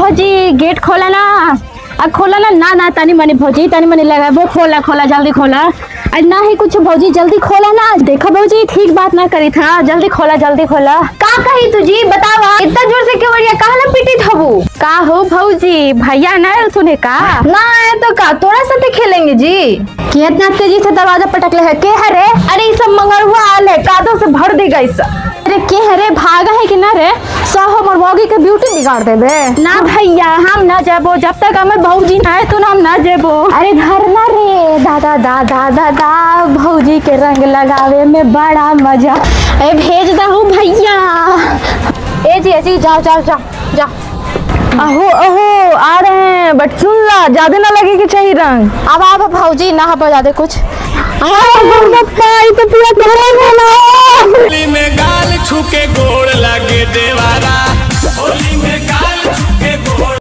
भौजी गेट खोला ना। अब खोला ना ना ना तनी मनी भौजी तनी मनी लगा वो खोला खोला जल्दी खोला। आज ना ही कुछ भौजी जल्दी खोला ना। देखो भौजी ठीक बात ना करी था जल्दी खोला का कही तुझी बतावा इतना जोर से क्यों बढ़िया कहा ना पीटी थबू का हो भौजी भैया ना सुने का ना आए तो का तोरा साथे खेलेंगे जी। कितना तेजी से दरवाजा पटकले है के है रे। अरे ये सब मंगरुआ आल है कादों से भर देगा इस। अरे के है रे भागा है कि ना रे सब हमर भौगी के ब्यूटी बिगाड़ देबे ना भैया हम ना जाबो जब तक हमर भौजी ना है तो हम ना जेबो। अरे घर ना रे दादा दादा दादा भौजी के रंग लगावे में बड़ा मजा। ए भेज दहु भैया। ए जी जाओ जाओ जाओ जाओ। अहो अहो आ रहे हैं बट सुन ला ज्यादा ना लगे कि चाहिए रंग। अब आप भौजी ना हो ज्यादा कुछ होली में गाल छुके गोड़ लगे देवारा होली में गाल